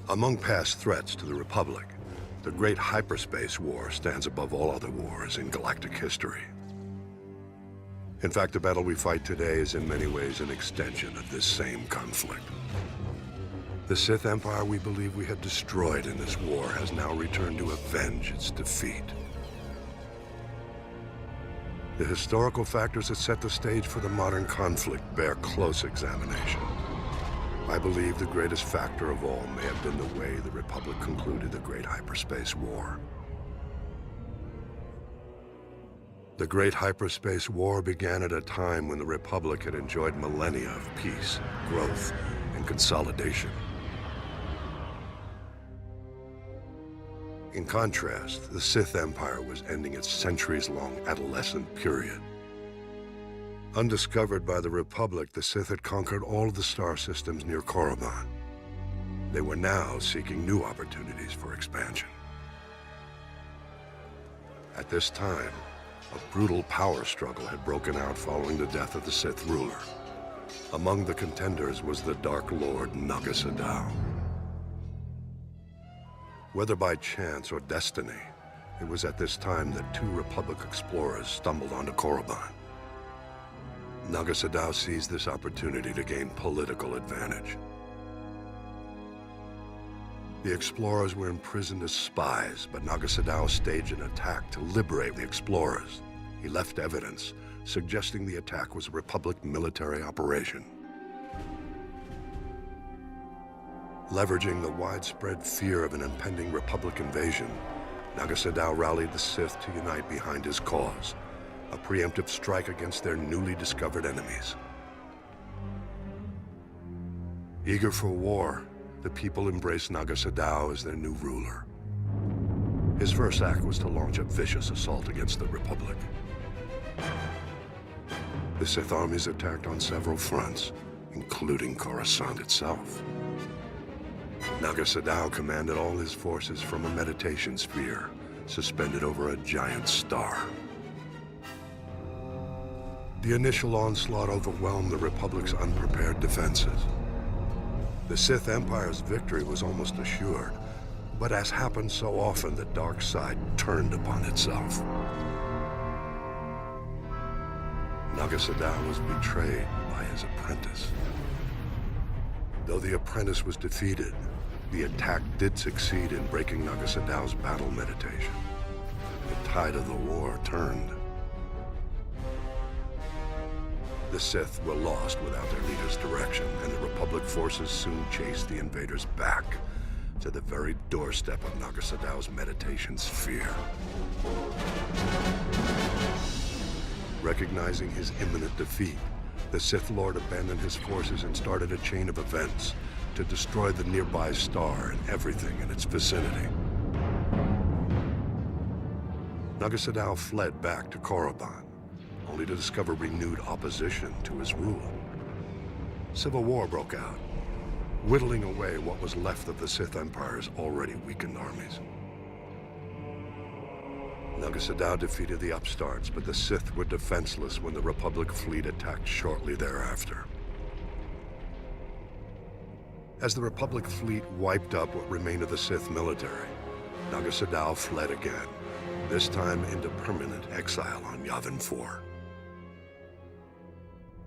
Among past threats to the Republic, the Great HyperSpace War stands above all other wars in galactic history. In fact, the battle we fight today is in many ways an extension of this same conflict. The Sith Empire we believe we had destroyed in this war has now returned to avenge its defeat. The historical factors that set the stage for the modern conflict bear close examination. I believe the greatest factor of all may have been the way the Republic concluded the Great HyperSpace War. The Great HyperSpace War began at a time when the Republic had enjoyed millennia of peace, growth, and consolidation. In contrast, the Sith Empire was ending its centuries-long adolescent period. Undiscovered by the Republic, the Sith had conquered all of the star systems near Korriban. They were now seeking new opportunities for expansion. At this time, a brutal power struggle had broken out following the death of the Sith ruler. Among the contenders was the Dark Lord Gnost-Dural. Whether by chance or destiny, it was at this time that two Republic explorers stumbled onto Korriban. Gnost-Dural seized this opportunity to gain political advantage. The explorers were imprisoned as spies, but Gnost-Dural staged an attack to liberate the explorers. He left evidence, suggesting the attack was a Republic military operation. Leveraging the widespread fear of an impending Republic invasion, Gnost-Dural rallied the Sith to unite behind his cause, a preemptive strike against their newly discovered enemies. Eager for war, the people embraced Gnost-Dural as their new ruler. His first act was to launch a vicious assault against the Republic. The Sith armies attacked on several fronts, including Coruscant itself. Gnost-Dural commanded all his forces from a meditation sphere, suspended over a giant star. The initial onslaught overwhelmed the Republic's unprepared defenses. The Sith Empire's victory was almost assured, but as happened so often, the dark side turned upon itself. Gnost-Dural was betrayed by his apprentice. Though the apprentice was defeated, the attack did succeed in breaking Gnost-Dural's battle meditation. The tide of the war turned. The Sith were lost without their leader's direction, and the Republic forces soon chased the invaders back to the very doorstep of Gnost-Dural's meditation sphere. Recognizing his imminent defeat, the Sith Lord abandoned his forces and started a chain of events to destroy the nearby star and everything in its vicinity. Gnost-Dural fled back to Korriban, only to discover renewed opposition to his rule. Civil war broke out, whittling away what was left of the Sith Empire's already weakened armies. Gnost-Dural defeated the upstarts, but the Sith were defenseless when the Republic fleet attacked shortly thereafter. As the Republic fleet wiped up what remained of the Sith military, Gnost-Dural fled again, this time into permanent exile on Yavin 4.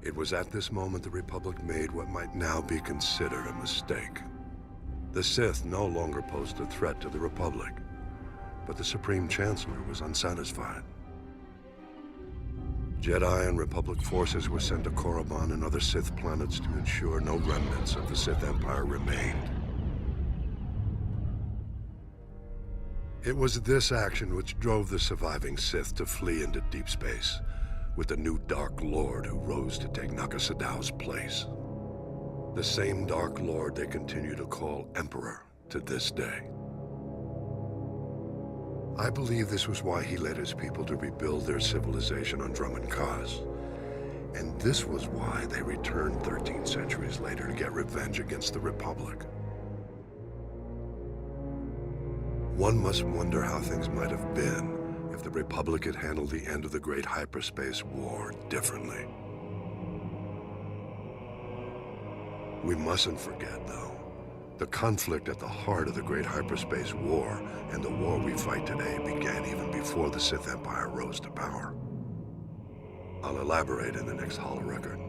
It was at this moment the Republic made what might now be considered a mistake. The Sith no longer posed a threat to the Republic, but the Supreme Chancellor was unsatisfied. Jedi and Republic forces were sent to Korriban and other Sith planets to ensure no remnants of the Sith Empire remained. It was this action which drove the surviving Sith to flee into deep space, with the new Dark Lord who rose to take Gnost-Dural's place. The same Dark Lord they continue to call Emperor to this day. I believe this was why he led his people to rebuild their civilization on Drummond Kaz. And this was why they returned 13 centuries later to get revenge against the Republic. One must wonder how things might have been if the Republic had handled the end of the Great HyperSpace War differently. We mustn't forget, though, The conflict at the heart of the Great Hyperspace War and the war we fight today began even before the Sith Empire rose to power. I'll elaborate in the next holo record.